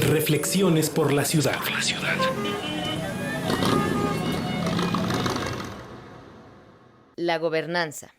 Reflexiones por la ciudad. La gobernanza.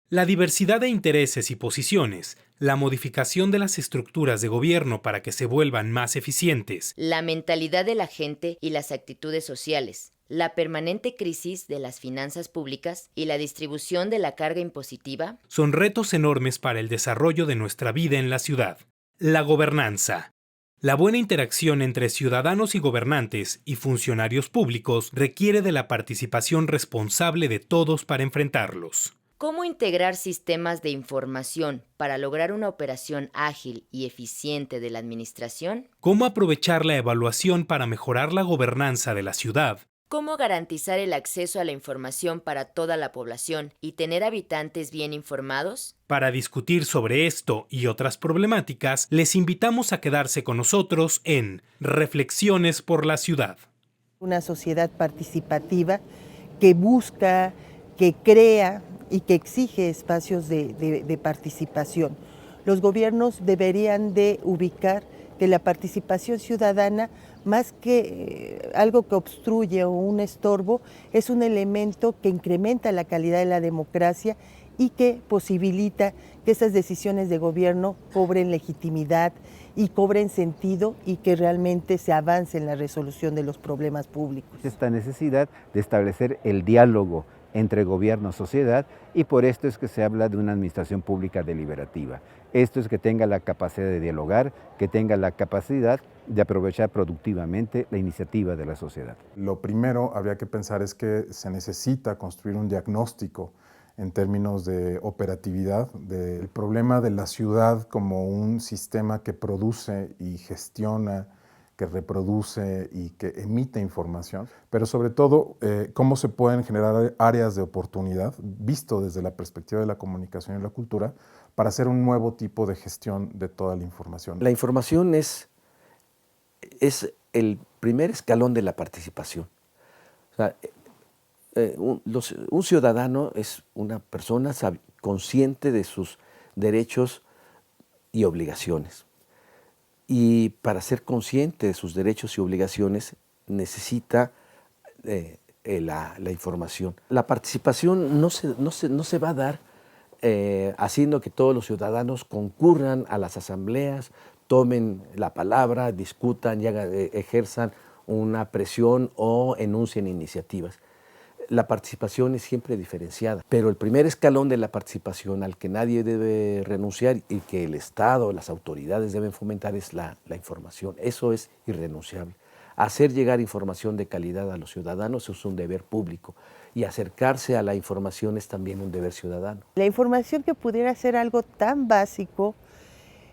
La diversidad de intereses y posiciones, la modificación de las estructuras de gobierno para que se vuelvan más eficientes, La mentalidad de la gente y las actitudes sociales. La permanente crisis de las finanzas públicas y la distribución de la carga impositiva. son retos enormes para el desarrollo de nuestra vida en la ciudad. La gobernanza. La buena interacción entre ciudadanos y gobernantes y funcionarios públicos requiere de la participación responsable de todos para enfrentarlos. ¿Cómo integrar sistemas de información para lograr una operación ágil y eficiente de la administración? ¿Cómo aprovechar la evaluación para mejorar la gobernanza de la ciudad? ¿Cómo garantizar el acceso a la información para toda la población y tener habitantes bien informados? Para discutir sobre esto y otras problemáticas, les invitamos a quedarse con nosotros en Reflexiones por la Ciudad. Una sociedad participativa que busca, que crea y que exige espacios de participación. Los gobiernos deberían de ubicar que la participación ciudadana, más que algo que obstruye o un estorbo, es un elemento que incrementa la calidad de la democracia y que posibilita que esas decisiones de gobierno cobren legitimidad y cobren sentido y que realmente se avance en la resolución de los problemas públicos. Esta necesidad de establecer el diálogo entre gobierno y sociedad, y por esto es que se habla de una administración pública deliberativa. Esto es que tenga la capacidad de dialogar, que tenga la capacidad de aprovechar productivamente la iniciativa de la sociedad. Lo primero habría que pensar es que se necesita construir un diagnóstico en términos de operatividad del problema de la ciudad como un sistema que produce y gestiona, que reproduce y que emite información, pero sobre todo cómo se pueden generar áreas de oportunidad, visto desde la perspectiva de la comunicación y la cultura, para hacer un nuevo tipo de gestión de toda la información. La información es el primer escalón de la participación. O sea, un ciudadano es una persona consciente de sus derechos y obligaciones. Y para ser consciente de sus derechos y obligaciones necesita la información. La participación no se va a dar haciendo que todos los ciudadanos concurran a las asambleas, tomen la palabra, discutan y ejerzan una presión o enuncien iniciativas. La participación es siempre diferenciada, pero el primer escalón de la participación al que nadie debe renunciar y que el Estado, las autoridades deben fomentar es la información. Eso es irrenunciable. Hacer llegar información de calidad a los ciudadanos es un deber público y acercarse a la información es también un deber ciudadano. La información que pudiera ser algo tan básico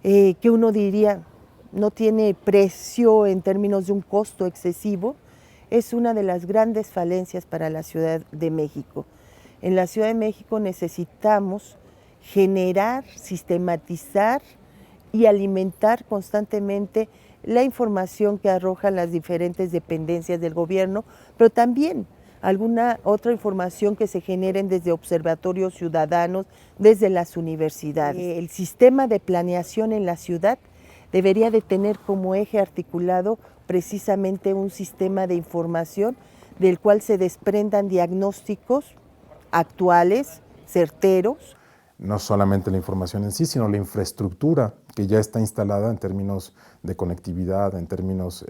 que uno diría no tiene precio en términos de un costo excesivo, es una de las grandes falencias para la Ciudad de México. En la Ciudad de México necesitamos generar, sistematizar y alimentar constantemente la información que arrojan las diferentes dependencias del gobierno, pero también alguna otra información que se generen desde observatorios ciudadanos, desde las universidades. El sistema de planeación en la ciudad debería de tener como eje articulado precisamente un sistema de información del cual se desprendan diagnósticos actuales, certeros. No solamente la información en sí, sino la infraestructura que ya está instalada en términos de conectividad, en términos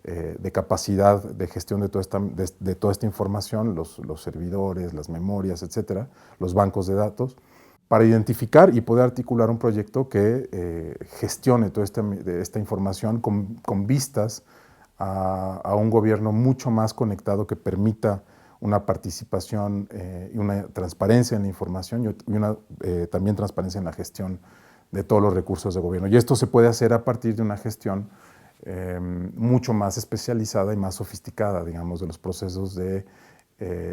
de capacidad de gestión de toda esta información, los servidores, las memorias, etcétera, los bancos de datos, para identificar y poder articular un proyecto que gestione toda esta información con vistas a un gobierno mucho más conectado que permita una participación y una transparencia en la información y una también transparencia en la gestión de todos los recursos de gobierno. Y esto se puede hacer a partir de una gestión mucho más especializada y más sofisticada, digamos, de los procesos de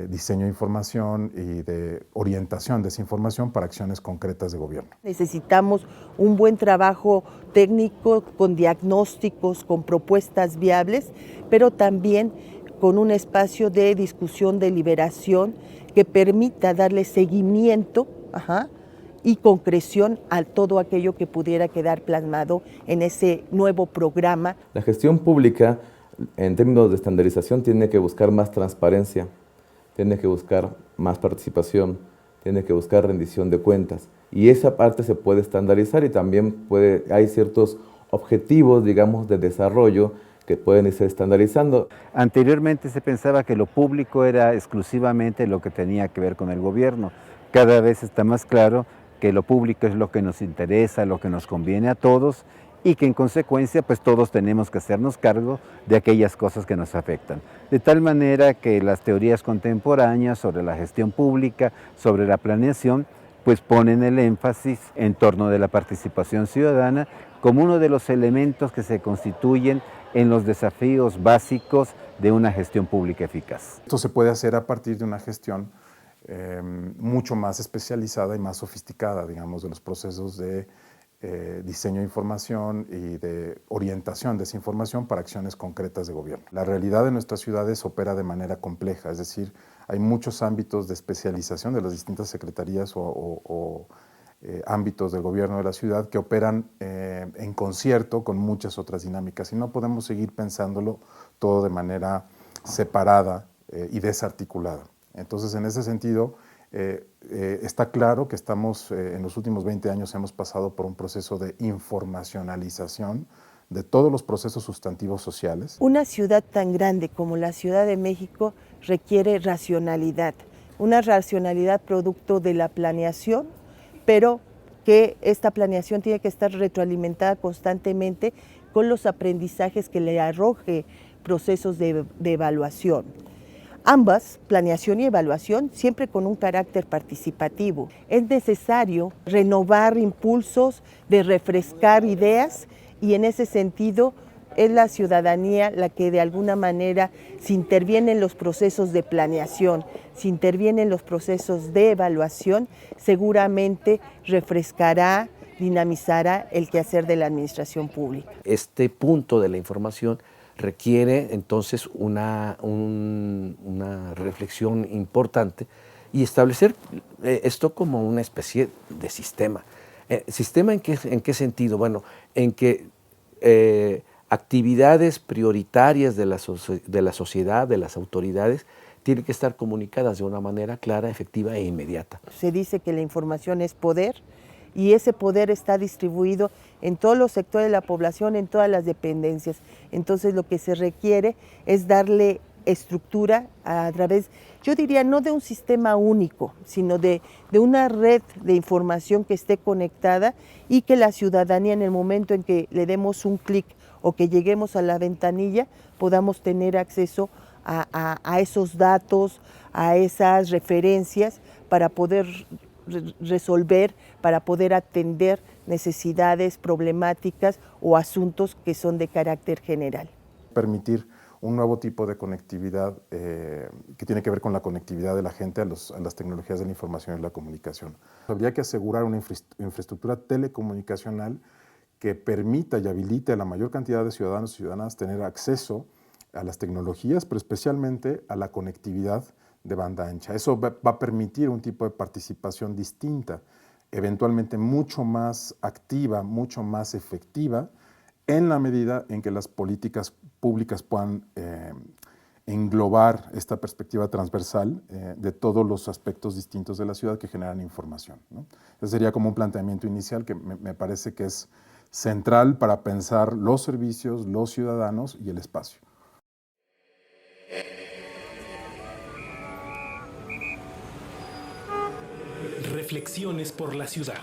diseño de información y de orientación de esa información para acciones concretas de gobierno. Necesitamos un buen trabajo técnico con diagnósticos, con propuestas viables, pero también con un espacio de discusión, deliberación que permita darle seguimiento y concreción a todo aquello que pudiera quedar plasmado en ese nuevo programa. La gestión pública, en términos de estandarización, tiene que buscar más transparencia, tiene que buscar más participación, tiene que buscar rendición de cuentas. Y esa parte se puede estandarizar y también hay ciertos objetivos, digamos, de desarrollo que pueden irse estandarizando. Anteriormente se pensaba que lo público era exclusivamente lo que tenía que ver con el gobierno. Cada vez está más claro que lo público es lo que nos interesa, lo que nos conviene a todos y que en consecuencia pues todos tenemos que hacernos cargo de aquellas cosas que nos afectan. De tal manera que las teorías contemporáneas sobre la gestión pública, sobre la planeación, pues ponen el énfasis en torno de la participación ciudadana como uno de los elementos que se constituyen en los desafíos básicos de una gestión pública eficaz. Esto se puede hacer a partir de una gestión mucho más especializada y más sofisticada, digamos, de los procesos de diseño de información y de orientación de esa información para acciones concretas de gobierno. La realidad de nuestras ciudades opera de manera compleja, es decir, hay muchos ámbitos de especialización de las distintas secretarías o ámbitos del gobierno de la ciudad que operan en concierto con muchas otras dinámicas y no podemos seguir pensándolo todo de manera separada y desarticulada. Entonces, en ese sentido, está claro que estamos, en los últimos 20 años hemos pasado por un proceso de informacionalización de todos los procesos sustantivos sociales. Una ciudad tan grande como la Ciudad de México requiere racionalidad, una racionalidad producto de la planeación, pero que esta planeación tiene que estar retroalimentada constantemente con los aprendizajes que le arroje procesos de evaluación. Ambas, planeación y evaluación, siempre con un carácter participativo. Es necesario renovar impulsos, de refrescar ideas y en ese sentido es la ciudadanía la que de alguna manera, si interviene en los procesos de planeación, si interviene en los procesos de evaluación, seguramente refrescará, dinamizará el quehacer de la administración pública. Este punto de la información requiere entonces una reflexión importante y establecer esto como una especie de sistema. ¿Sistema en qué sentido? Bueno, en que actividades prioritarias de la sociedad, de las autoridades, tienen que estar comunicadas de una manera clara, efectiva e inmediata. Se dice que la información es poder y ese poder está distribuido en todos los sectores de la población, en todas las dependencias. Entonces lo que se requiere es darle estructura a través, yo diría, no de un sistema único, sino de una red de información que esté conectada y que la ciudadanía en el momento en que le demos un clic o que lleguemos a la ventanilla podamos tener acceso a esos datos, a esas referencias para poder resolver, para poder atender necesidades, problemáticas o asuntos que son de carácter general. Permitir un nuevo tipo de conectividad que tiene que ver con la conectividad de la gente a las tecnologías de la información y la comunicación. Habría que asegurar una infraestructura telecomunicacional que permita y habilite a la mayor cantidad de ciudadanos y ciudadanas tener acceso a las tecnologías, pero especialmente a la conectividad de banda ancha. Eso va a permitir un tipo de participación distinta, eventualmente mucho más activa, mucho más efectiva, en la medida en que las políticas públicas puedan englobar esta perspectiva transversal de todos los aspectos distintos de la ciudad que generan información, ¿no? Ese sería como un planteamiento inicial que me parece que es central para pensar los servicios, los ciudadanos y el espacio. Reflexiones por la ciudad.